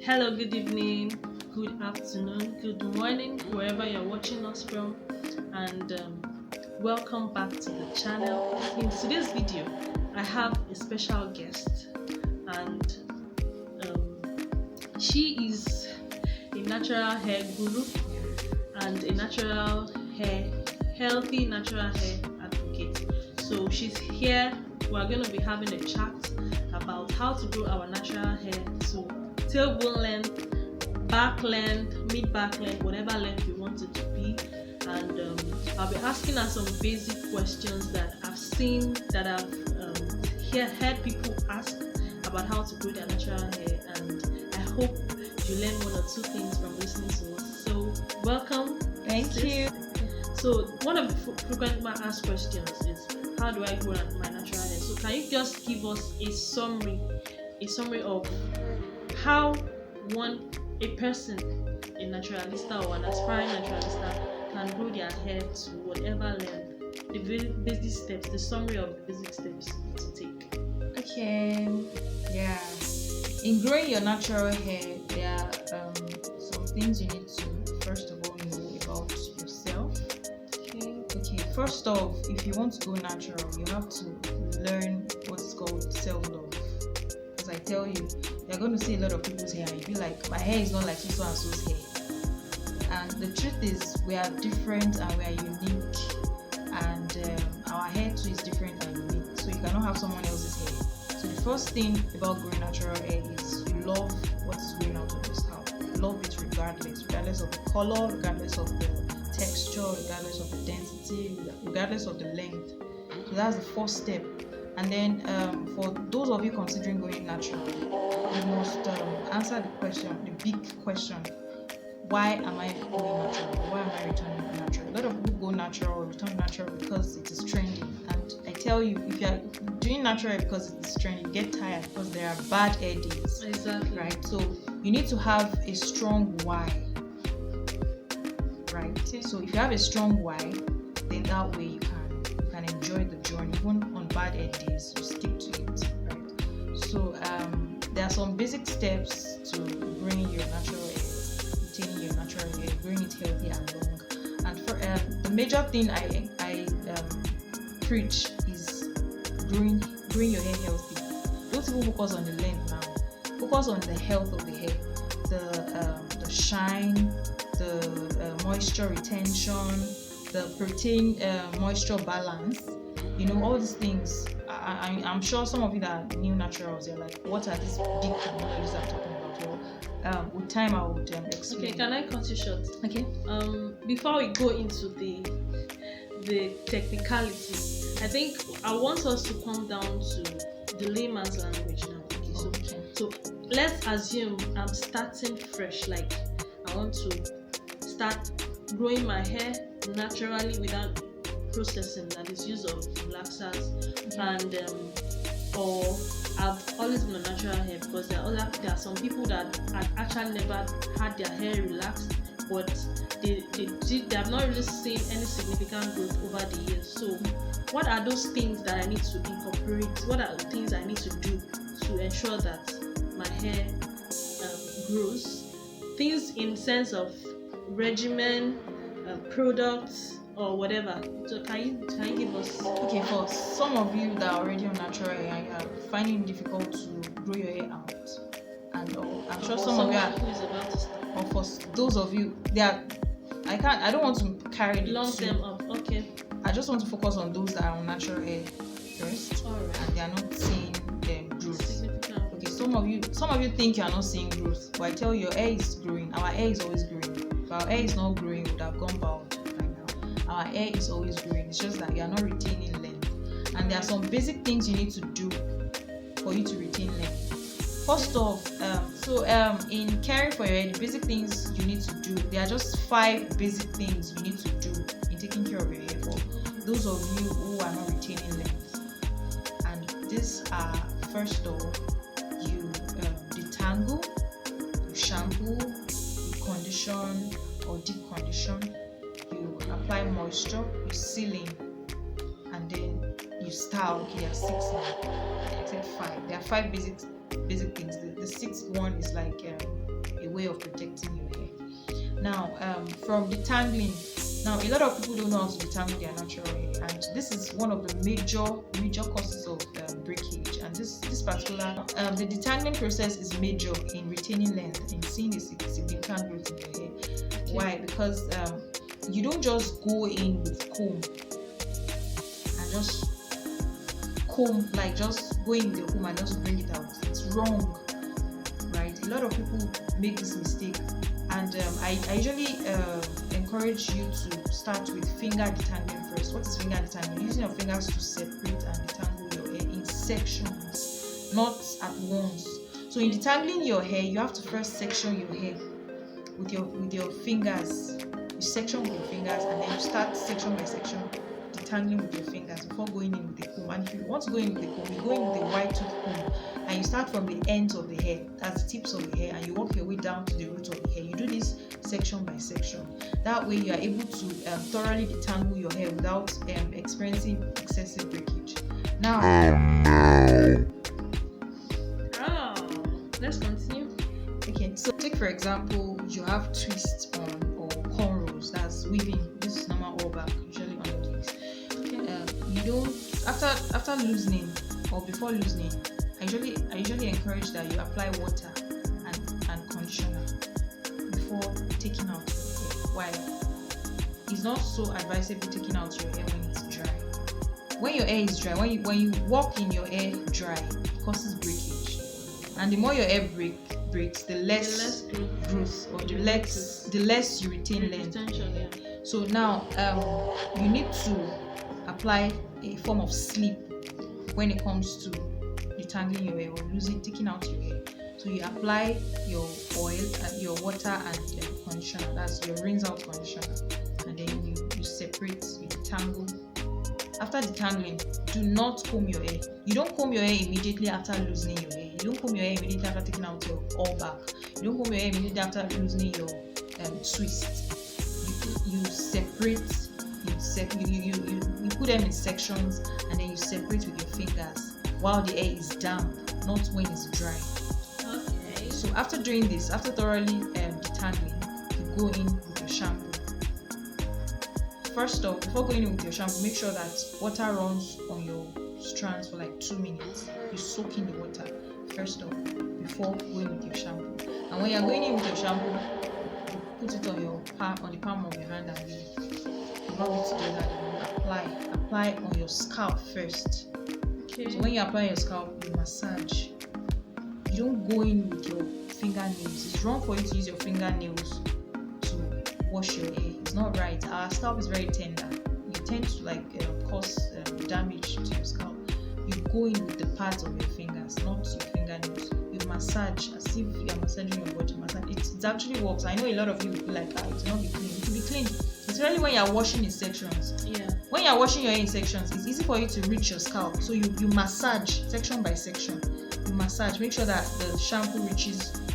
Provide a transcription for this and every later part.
Hello, good evening, good afternoon, good morning, wherever you're watching us from, and welcome back to the channel. In today's video, I have a special guest, and she is a natural hair guru and a healthy natural hair advocate. So she's here. We're going to be having a chat about how to grow our natural hair to tailbone length, back length, mid-back length, whatever length you want it to be. And I'll be asking her some basic questions that I've seen, that I've heard people ask about how to grow their natural hair, and I hope you learn one or two things from listening to us. So welcome. Thank you. So one of the frequent asked questions is, how do I grow my natural hair? So can you just give us a summary of how a person, a naturalista or an aspiring naturalista, can grow their hair to whatever length, the basic steps, the summary of the basic steps to take. Okay. Yeah. In growing your natural hair, there are some things you need to first of all know about yourself. Okay. First off, if you want to go natural, you have to learn what's called self-love. As I tell you, you're going to see a lot of people's hair and you'll be like, my hair is not like so and so's hair. And the truth is, we are different and we are unique, and our hair too is different and unique. So you cannot have someone else's hair. So the first thing about growing natural hair is you love what is growing out of your scalp. Love it regardless of the color, regardless of the texture, regardless of the density, regardless of the length. So that's the first step. And then for those of you considering going natural, you must answer the question, the big question: why am I going natural? Why am I returning natural? A lot of people go natural or return natural because it is trending. And I tell you, if you are doing natural because it is trending, you get tired because there are bad hair days. Exactly. Right? So you need to have a strong why. Right? So if you have a strong why, then that way you can enjoy the journey. Even on bad hair days, you stick to it. Right? So there are some basic steps to growing your natural hair, retaining your natural hair, growing it healthy and long. And for the major thing I preach is growing your hair healthy. Don't even focus on the length now. Focus on the health of the hair, the shine, the moisture retention, the protein moisture balance. You know, all these things. I'm sure some of you that are new naturals, you're like, what are these big technologies I'm talking about? Well, with time I would explain. Okay, can I cut you short? Okay. Before we go into the technicalities, I think I want us to come down to the layman's language now. Okay, so let's assume I'm starting fresh. Like, I want to start growing my hair naturally without processing, that is use of relaxers, and or I've always been a natural hair, because there are some people that have actually never had their hair relaxed, but they have not really seen any significant growth over the years. So what are those things that I need to incorporate? What are the things I need to do to ensure that my hair grows? Things in sense of regimen, products, or whatever. So can you give us? Okay, for some of you that are already on natural hair and you are finding it difficult to grow your hair out, and I'm sure some of you are, who is about to start. or for those of you I don't want to carry the long two. term up. Okay. I just want to focus on those that are on natural hair first. Alright. And they are not seeing growth. Significant. Okay, some of you think you are not seeing growth, but I tell you, your hair is growing. Our hair is always growing. If our hair is not growing, we would have gone bald by now. Our hair is always growing. It's just that you are not retaining length. And there are some basic things you need to do for you to retain length. First off, in caring for your hair, the basic things you need to do, there are just 5 basic things you need to do in taking care of your hair for those of you who are not retaining length. And these are, first off, you detangle, you shampoo, you condition or deep condition, you apply moisture, you seal in, and then you style. Okay, there are 6 now. I said 5. There are 5 basic basic things. The sixth one is like a way of protecting your hair. Now, from detangling. Now, a lot of people don't know how to detangle their natural hair, and this is one of the major causes of breakage. And this particular the detangling process is major in retaining length and seeing a significant growth in your hair. Okay. Why? Because you don't just go in with comb and just comb, like just go in with your comb and just bring it out. It's wrong, right? A lot of people make this mistake, and I usually encourage you to start with finger detangling first. What is finger detangling? Using your fingers to separate and detangle your hair in sections, not at once. So in detangling your hair, you have to first section your hair with your fingers. You section with your fingers, and then you start section by section detangling with your fingers before going in with the comb. And if you want to go in with the comb, you go in with the wide tooth comb, and you start from the ends of the hair, that's the tips of the hair, and you work your way down to the root of the hair. You do this section by section. That way you are able to thoroughly detangle your hair without experiencing excessive breakage. Now, let's continue. Okay, so take for example, you have twists on or cornrows, that's weaving. This is normal all back, usually on the wigs. Okay. You don't after loosening or before loosening, I usually encourage that you apply water and conditioner before taking out your hair. Why? It's not so advisable taking out your hair when it's dry. When your hair is dry, when you walk in your hair dry, it causes breakage. And the more your hair breaks, the less growth, or the less you retain length. Yeah. So now you need to apply a form of sleep when it comes to detangling your hair or taking out your hair. So you apply your oil, your water, and conditioner. That's your rinse out conditioner, and then you separate, you detangle. After detangling, do not comb your hair. You don't comb your hair immediately after loosening your hair. You don't comb your hair immediately after taking out your all back. You don't comb your hair immediately after loosening your twist. You separate. You put them in sections, and then you separate with your fingers while the hair is damp, not when it's dry. Okay. So after doing this, after thoroughly detangling, you go in with your shampoo. First off, before going in with your shampoo, make sure that water runs on your strands for like 2 minutes. You soak in the water first off before going with your shampoo. And when you're going in with your shampoo, you put it on the palm of your hand, and you rub it together. And apply on your scalp first. Okay. So when you apply your scalp, you massage. You don't go in with your fingernails. It's wrong for you to use your fingernails to wash your hair. It's not right. Our scalp is very tender. You tend to cause damage to your scalp. You go in with the pads of your fingers, not your fingernails. You massage as if you are massaging your body. It actually works. I know a lot of you will be like, it will not be clean. It will be clean. Especially when you are washing in sections. Yeah. When you are washing your hair in sections, it's easy for you to reach your scalp. So you massage section by section. You massage. Make sure that the shampoo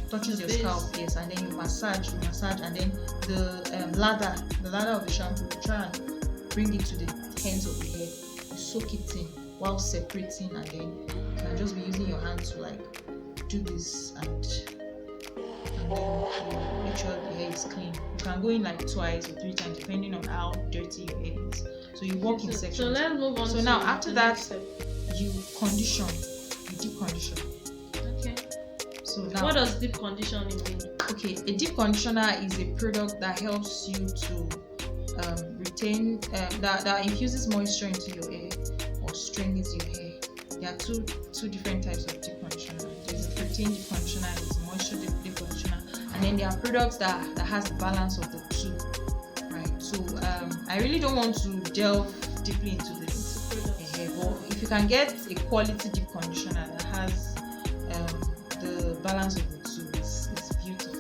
touches your scalp. Yes, and then you massage, and then the lather of the shampoo, you try and bring it to the ends of the hair. You soak it in while separating, and then you can just be using your hand to do this and then you make sure the hair is clean. You can go in 2 or 3 times depending on how dirty your hair is. So you walk in sections. So let's move on. So now after that, you condition. You deep condition. Okay. So now, what does deep conditioning mean? Okay, a deep conditioner is a product that helps you to retain that infuses moisture into your hair or strengthens your hair. There are two different types of deep conditioner. There's a protein deep conditioner, there's a moisture deep conditioner, and then there are products that has the balance of the two. Right. So I really don't want to delve deeply into this hair, but if you can get a quality deep conditioner that has the balance of the two, it's beautiful.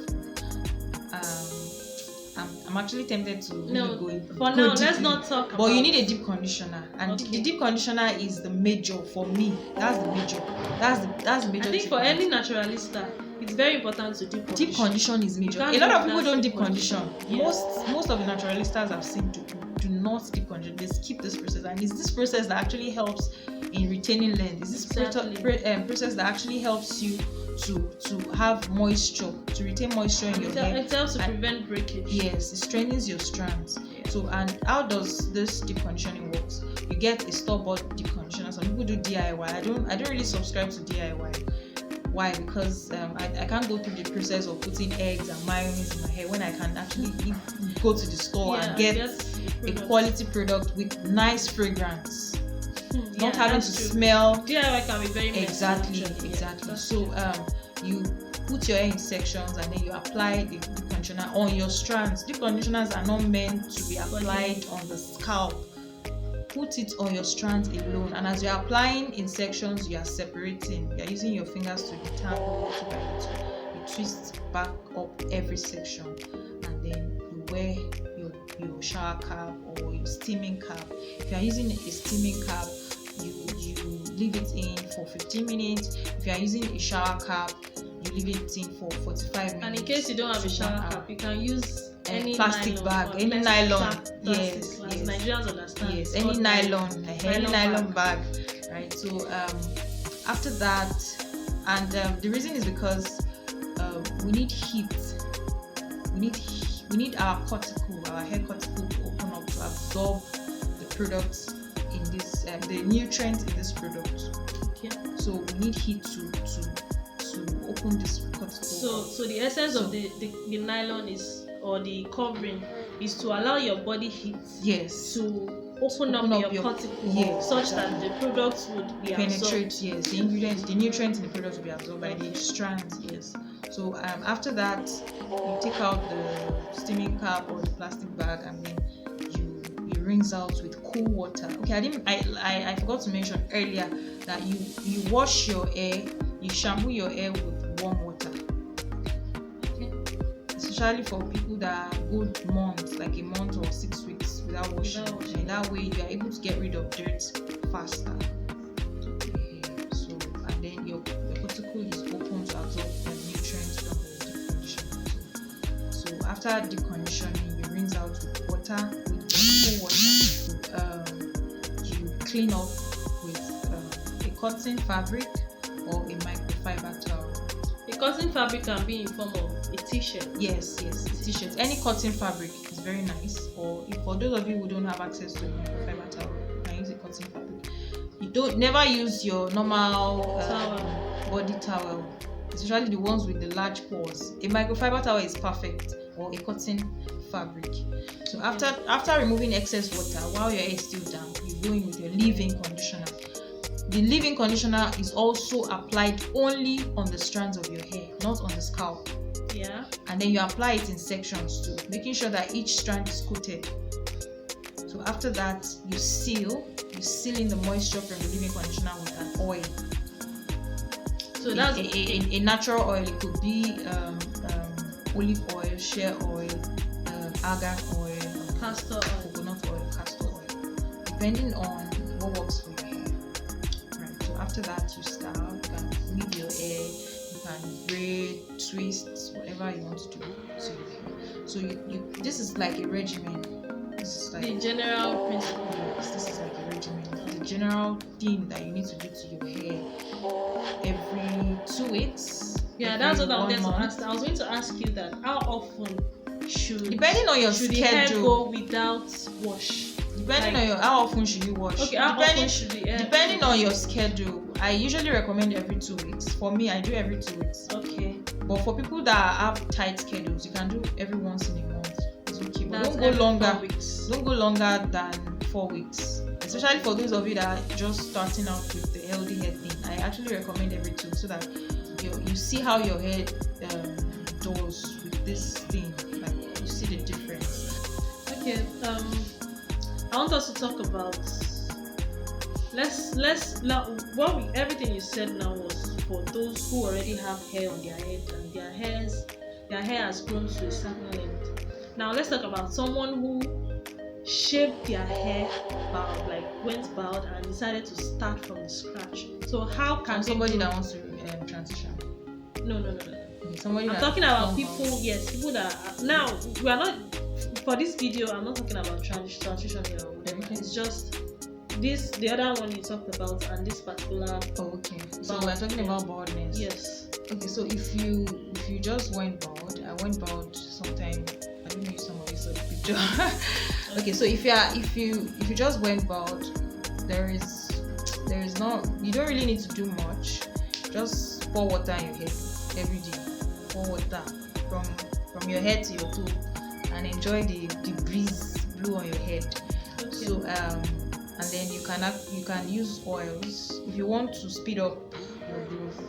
I'm actually tempted to go now. Let's not talk about. But you need a deep conditioner, and the deep conditioner is the major for me. That's the major. That's the major. I think for any naturalista, it's very important to deep condition. Deep condition is major. A lot of people don't deep condition. Yes. Most of the naturalistas I've seen do not deep condition. They skip this process, and it's this process that actually helps in retaining length. It's this process that actually helps you to have moisture, to retain moisture in your hair. It helps to prevent breakage. Yes, it strengthens your strands. Yeah. So, and how does this deep conditioning works? You get a store-bought deep conditioner. Some people do DIY. I don't really subscribe to DIY. Why? Because I can't go through the process of putting eggs and mayonnaise in my hair when I can actually go to the store and get a quality product with nice fragrance. Not having to smell. DIY can be very exactly. So you put your hair in sections and then you apply the deep conditioner on your strands. Deep conditioners are not meant to be applied on the scalp. Put it on your strands alone, and as you're applying in sections, you are separating. You're using your fingers to detangle little by little. You twist back up every section, and then you wear your shower cap or your steaming cap. If you are using a steaming cap, you leave it in for 15 minutes. If you are using a shower cap, you leave it in for 45 minutes. And in case you don't have a shower cap, you can use any plastic nylon bag, any nylon. Yes. Nigerians understand. Yes, any nylon bag, right? So after that, and the reason is because we need heat. We need our hair cuticle to open up to absorb the products in this, the nutrients in this product. Okay. So we need heat to open this cuticle. So the essence of the nylon is, or the covering, is to allow your body heat. Yes. To open up your cuticle, such that the products would be penetrate. absorbed. Yes, the ingredients, the nutrients in the products will be absorbed by the strands. Yes. So after that, you take out the steaming cap or the plastic bag, and then you rinse out with cool water. Okay, I forgot to mention earlier that you wash your hair, you shampoo your hair with warm water. Okay. Especially for people that go months, like a month or 6 weeks without washing. And that way you are able to get rid of dirt faster. Okay. So, and then your cuticle is open to absorb the nutrients from the deep conditioner. So after deep conditioning, you rinse out with water, with cool water. You clean up with a cotton fabric or a microfiber towel. The cotton fabric can be in form of a t-shirt. Yes, a t-shirt. Any cotton fabric is very nice. Or if for those of you who don't have access to a microfiber towel, you can use a cotton fabric. You never use your normal body towel, especially the ones with the large pores. A microfiber towel is perfect, or a cotton fabric. So after removing excess water, while your hair is still damp, you go in with your leave-in conditioner. The leave-in conditioner is also applied only on the strands of your hair, not on the scalp. Yeah. And then you apply it in sections too, making sure that each strand is coated. So after that, you seal in the moisture from the leave-in conditioner with an oil. So that's a natural oil. It could be olive oil, shea oil, argan oil, castor oil, coconut oil, castor oil, depending on what works for your hair. Right. So after that, you style. You can weave your hair. You can braid, twist, whatever you want to do to your hair. So you this is like a regimen. This is like the general principle. Yes, this is like a regimen. The general thing that you need to do to your hair every 2 weeks. Yeah, that's what I wanted to ask. I was going to ask you that. How often should, depending on your should schedule, the hair go without wash? Depending on how often should you wash? Okay, how often should the hair? Depending on your schedule, I usually recommend every 2 weeks. For me, I do every 2 weeks. Okay. But for people that have tight schedules, you can do every once in a month. It's okay. But That's don't go longer. 4 weeks. Don't go longer than 4 weeks. Especially for those of you that are just starting out with the healthy hair thing, I actually recommend every 2 so that you see how your hair does with this thing. Like you see the difference. Okay. I want us to talk about. Let's now. Everything you said now was for those who already have hair on their head and their hair has grown to a certain length. Now let's talk about someone who shaved their hair bald, like went bald and decided to start from scratch. So how can somebody that wants to transition? No. Okay, somebody I'm talking about people. Yes, people that now we are not for this video. I'm not talking about transition here or whatever. It's just the other one you talked about, and this particular. Oh, okay. So we're talking about baldness. Yes. Okay. So if you just went bald, I went bald sometime. I don't know if some of you saw the picture. Okay. So if you just went bald, there is not, you don't really need to do much. Just pour water in your head every day. Pour water from your head to your toe, and enjoy the breeze blow on your head. Okay. So and then you can use oils if you want to speed up your growth.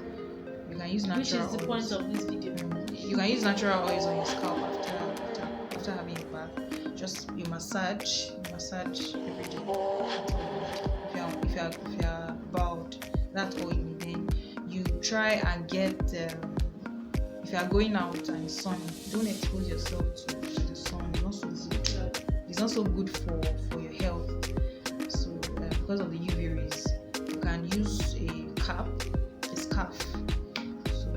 You can use natural oils. Which is the point of this video. You can use natural oils on your scalp after having a bath. Just you massage every day. If you are bald, that's oily. Then you try and get if you are going out and it's sunny, don't expose yourself to the sun. It's not so good for your health. So because of the UV rays, you can use a scarf. So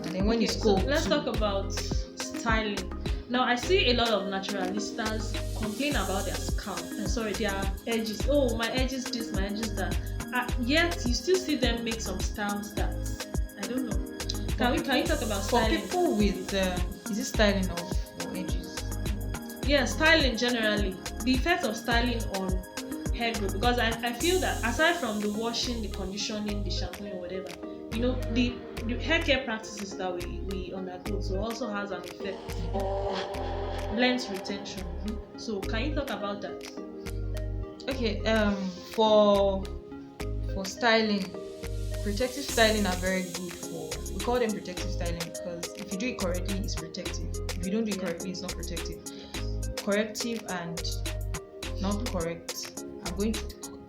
and then when it's cold, so let's talk about styling. Now I see a lot of naturalistas complain about their scalp. Their edges. Oh, my edges this, my edges that. Yet you still see them make some styles that I don't know. Can you talk about styling? For people with is it styling or edges? Yeah, styling generally. The effect of styling on hair growth, because I feel that aside from the washing, the conditioning, the shampooing or whatever, the hair care practices that we undergo so also has an effect on length retention. So can you talk about that? Okay, for styling, protective styling are very good we call them protective styling because if you do it correctly, it's protective. If you don't do it correctly, it's not protective. Corrective and not correct.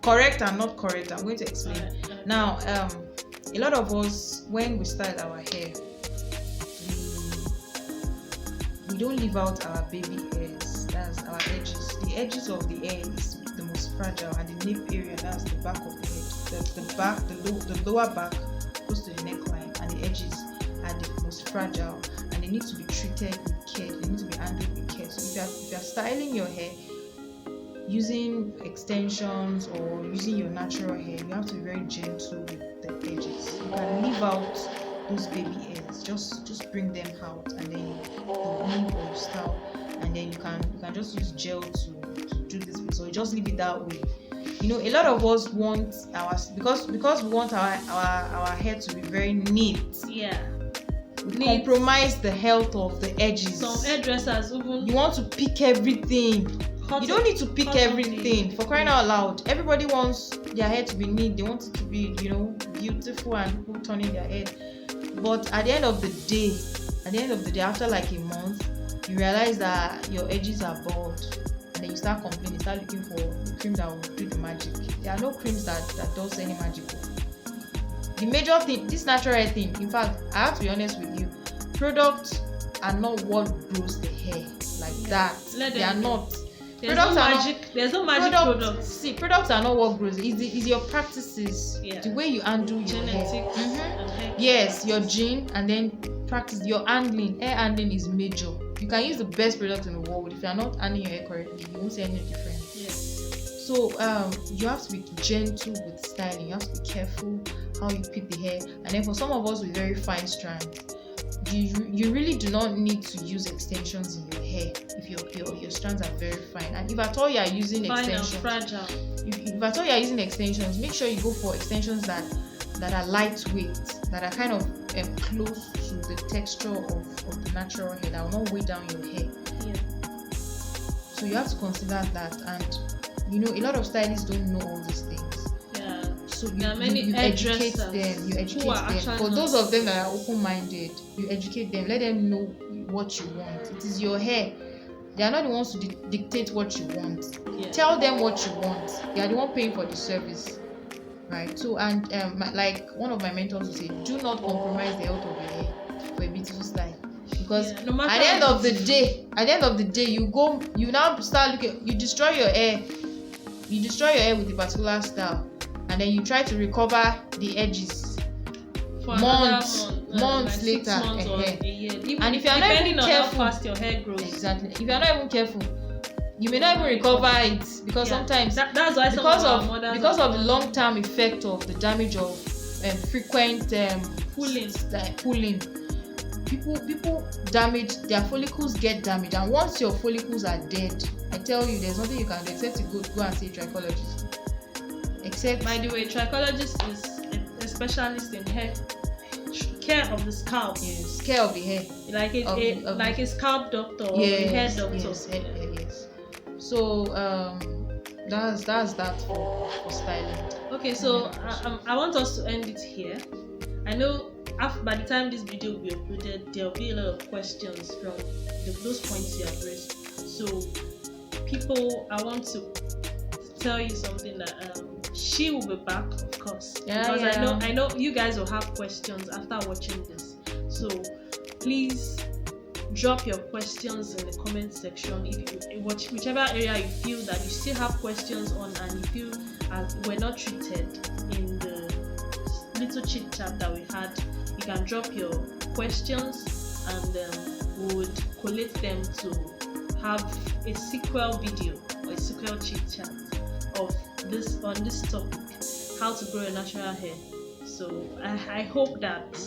Correct and not correct. I'm going to explain. Now, a lot of us, when we style our hair, we don't leave out our baby hairs. That's our edges. The edges of the hair is the most fragile, and the nape area, that's the back of the head. The back, the lower back, close to the neckline, and the edges are the most fragile, and they need to be treated with care. They need to be handled with care. So if you're styling your hair using extensions or using your natural hair, you have to be very gentle with the edges. You can leave out those baby hairs. Just bring them out, and then you weave or you style, and then you can just use gel to do this. So you just leave it that way. A lot of us want because we want our hair to be very neat. Yeah. We compromise the health of the edges. Some hairdressers even. You want to pick everything. You don't need to pick everything. For crying out loud, everybody wants their hair to be neat. They want it to be, beautiful, and people turning their head. But at the end of the day, after like a month, you realize that your edges are bald. And then you start complaining, start looking for the cream that will do the magic. There are no creams that does any magic. The major thing, this natural hair thing, in fact, I have to be honest with you, products are not what grows the hair like that. They are not. There's no magic products. See, products are not what grows. It's your practices, the way you handle your genetics hair. And hair. Yes, your gene, and then practice your handling. Hair handling is major. You can use the best products in the world. If you are not handling your hair correctly, you won't see any difference. Yes. So you have to be gentle with styling. You have to be careful how you pick the hair. And then for some of us with very fine strands, you really do not need to use extensions in your hair if your strands are very fine. And if at all you are using extensions, fragile. If at all you are using extensions, make sure you go for extensions that are lightweight, that are kind of close to the texture of the natural hair, that will not weigh down your hair. Yeah. So you have to consider that, and a lot of stylists don't know all these things. Yeah. So you educate them. For those of them that are open-minded, you educate them. Let them know what you want. It is your hair. They are not the ones to dictate what you want. Yeah. Tell them what you want. They are the one paying for the service. Right. So, and like one of my mentors would say, do not compromise the health of your hair for a beautiful style. Because at the end of the day, you now start looking, you destroy your hair with a particular style, and then you try to recover the edges months later. 6 months or a year. And if you are not even careful, how fast your hair grows. Exactly. If you are not even careful, you may not even recover it, because sometimes that's why because of the long-term effect of the damage of frequent pulling. People damage their follicles, get damaged, and once your follicles are dead, I tell you, there's nothing you can do except to go and see a trichologist. Except, by the way, trichologist is a specialist in hair care of the scalp. Yes, care of the hair, like a scalp doctor or a hair doctor. Yes. So that's that for styling. Okay, so I want us to end it here. I know by the time this video will be uploaded, there will be a lot of questions from those points you have raised. So people, I want to tell you something that she will be back, of course, because I know you guys will have questions after watching this. So please drop your questions in the comment section. If you watch whichever area you feel that you still have questions on, and you feel we're not treated in the little chit chat that we had, you can drop your questions, and we would collate them to have a sequel video or a sequel chit chat on this topic, how to grow a natural hair. So I hope that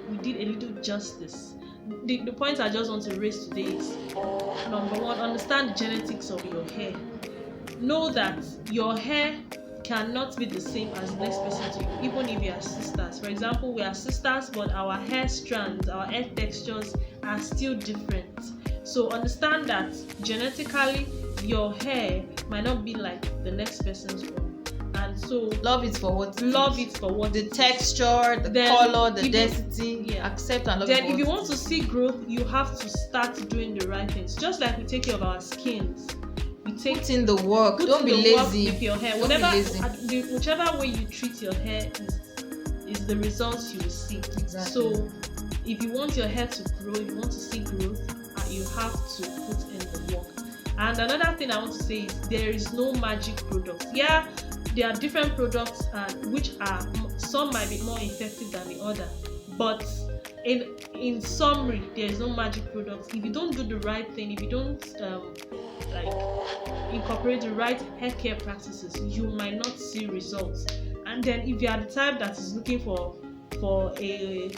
we did a little justice. The points I just want to raise today is, number one, understand the genetics of your hair. Know that your hair cannot be the same as the next person to you, even if you are sisters. For example, we are sisters, but our hair strands, our hair textures are still different. So understand that genetically your hair might not be like the next person's own, and so love it for what the texture, the color, the density. Accept and love. Then if you want to see growth, you have to start doing the right things. Just like we take care of our skins, put in the work. Don't be lazy with your hair. Whichever way you treat your hair is the results you will see. Exactly. So if you want your hair to grow, if you want to see growth, you have to put in the work. And another thing I want to say is, there is no magic product. Yeah, there are different products, which are, some might be more effective than the other, but in summary, there is no magic product. If you don't do the right thing, if you don't incorporate the right hair care practices, you might not see results. And then if you are the type that is looking for a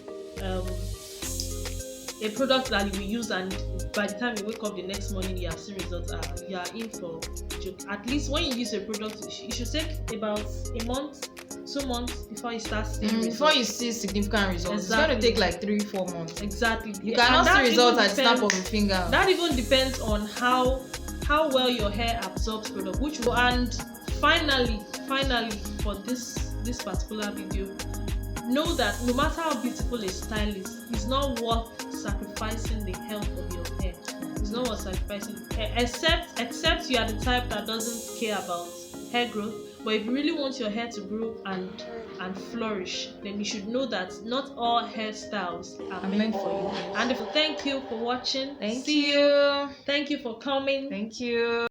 product that you will use, and by the time you wake up the next morning you have seen results, you are in for joke. At least when you use a product, it should take about a month, 2 months before you start seeing results. Before you see significant results. Exactly. It's going to take like 3-4 months. Exactly. You cannot see results at the snap of a finger. That even depends on how well your hair absorbs product. And finally for this particular video, know that no matter how beautiful a style is, it's not worth sacrificing the health of your hair. It's not worth sacrificing, except you are the type that doesn't care about hair growth. But if you really want your hair to grow and flourish, then you should know that not all hairstyles are meant for you. And thank you for watching. Thank you. Thank you for coming. Thank you.